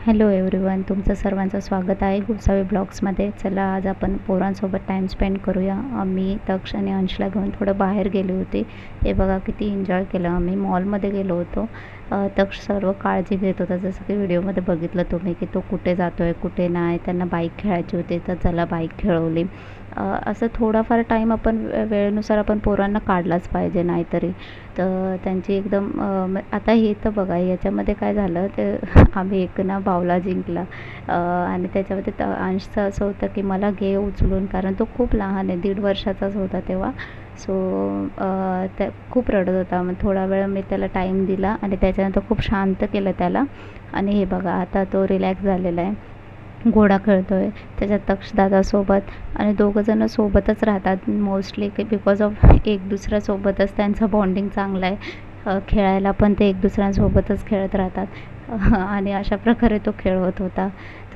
Hello everyone, तुमचं सर्वांचं स्वागत आहे गोसावी ब्लॉग्समध्ये. चला आज आपण पोरांसोबत टाईम स्पेंड करूया. आम्ही तक्ष आणि अंशला घेऊन थोडं बाहेर गेले होते. हे बघा किती एन्जॉय केलं. आम्ही मॉलमध्ये गेलो होतो. तक्ष सर्व काळजी घेत होता, जसं की व्हिडिओमध्ये बघितलं तुम्ही की तो कुठे जातो आहे कुठे नाही. त्यांना बाईक खेळायची होती तर चला बाईक खेळवली. असं थोडाफार टाईम आपण वेळेनुसार आपण पोरांना काढलाच पाहिजे, नाहीतरी तर त्यांची एकदम आता हे तर बघा याच्यामध्ये काय झालं ते आम्ही एक ना बावला जिंकला आणि त्याच्यामध्ये अंशचं असं होतं की मला घे उचलून, कारण तो खूप लहान आहे, 1.5 वर्षाचाच होता तेव्हा. सो त्या खूप रडत होता. मग थोडा वेळ मी त्याला टाईम दिला आणि त्याच्यानंतर खूप शांत केलं त्याला. आणि हे बघा आता तो रिलॅक्स झालेला आहे, घोडा खेळतो आहे त्याच्या तक्षदादासोबत. आणि दोघंजणं सोबतच राहतात मोस्टली, की बिकॉज ऑफ एक दुसऱ्यासोबतच त्यांचं बॉन्डिंग चांगलं आहे. खेळायला पण ते एक दुसऱ्यांसोबतच खेळत राहतात आणि अशा प्रकारे तो खेळवत होता.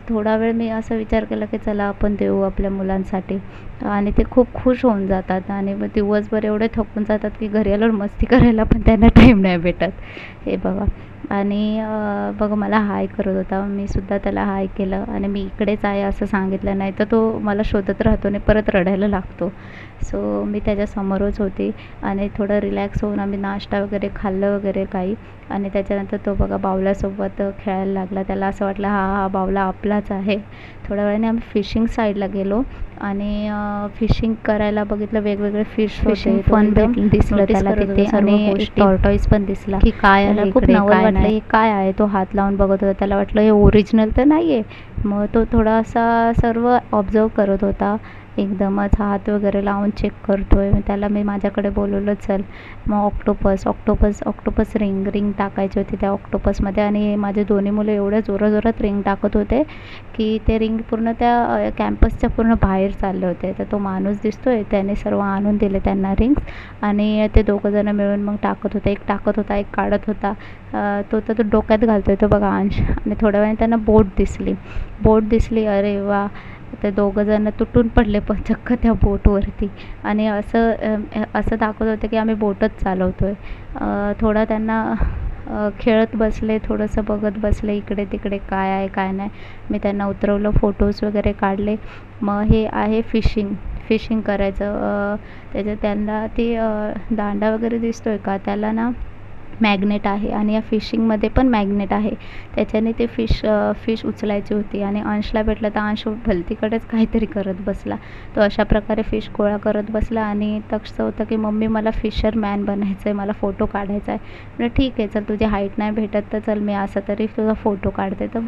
थोडा वेळ मी असा विचार केला की चला आपण देऊ आपल्या मुलांसाठी, आणि ते खूप खुश होऊन जातात. आणि मग दिवसभर एवढे थकून जातात की घरी आल्यावर मस्ती करायला पण त्यांना टाईम नाही भेटत. हे बघा. आणि बघा मला हाय करत होता, मी सुद्धा त्याला हाय केलं आणि मी इकडेच आहे असं सांगितलं, नाही तर तो मला शोधत राहतो आणि परत रडायला लागतो. सो मी त्याच्यासमोरच होती आणि थोडं रिलॅक्स होऊन आम्ही नाश्ता वगैरे खाल्लं वगैरे काही. आणि त्याच्यानंतर तो बघा बावल्यासोबत खेळायला लागला. त्याला असं वाटलं हा बावला आपलाच आहे. थोड्या वेळाने आम्ही फिशिंग साईडला गेलो आणि फिशिंग करायला बघितलं, वेगवेगळे फिशिंग फन दिसलं त्याला तिथे. आणि टॉर्टॉईस पण दिसला की काय आहे, खूप नवल वाटलं हे काय आहे. तो हात लावून बघत होता, त्याला वाटलं हे ओरिजिनल तर नाही आहे. मग तो थोडासा सर्व ऑब्झर्व करत होता, एकदमच हात वगैरे लावून चेक करतो आहे. त्याला मी माझ्याकडे बोलवलं, चल. मग ऑक्टोपस रिंग टाकायची होती त्या ऑक्टोपसमध्ये. आणि माझे दोन्ही मुलं एवढ्या जोराजोरात रिंग टाकत होते की ते रिंग पूर्ण त्या कॅम्पसच्या पूर्ण बाहेर चालले होते. तर तो माणूस दिसतो आहे त्याने सर्व आणून दिले त्यांना रिंग्स. आणि ते दोघंजणं मिळून मग टाकत होते, एक टाकत होता एक काढत होता. तो डोक्यात घालतो आहे तो बघा अंश. आणि थोड्या वेळाने त्यांना बोट दिसली. अरे वा, ते दोघंजणं तुटून पडले पण चक्क त्या बोटवरती. आणि असं दाखवत होते की आम्ही बोटच चालवतो आहे. थोडा त्यांना खेळत बसले, थोडंसं बघत बसले इकडे तिकडे काय आहे काय नाही. मी त्यांना उतरवलं, फोटोज वगैरे काढले. मग हे आहे फिशिंग करायचं. त्याच्यात त्यांना ती दांडा वगैरे दिसतो आहे का, त्याला ना मॅग्नेट आहे आणि या फिशिंगमध्ये पण मॅग्नेट आहे. त्याच्याने ते फिश उचलायची होती. आणि अंशला भेटलं तर अंश भलतीकडेच काहीतरी करत बसला. तो अशा प्रकारे फिश गोळा करत बसला. आणि तक्षचं होतं की मम्मी मला फिशरमॅन बनायचं आहे, मला फोटो काढायचा आहे. म्हणजे ठीक आहे चल, तुझी हाईट नाही भेटत तर चल मी असा तरी तुझा फोटो काढते. तर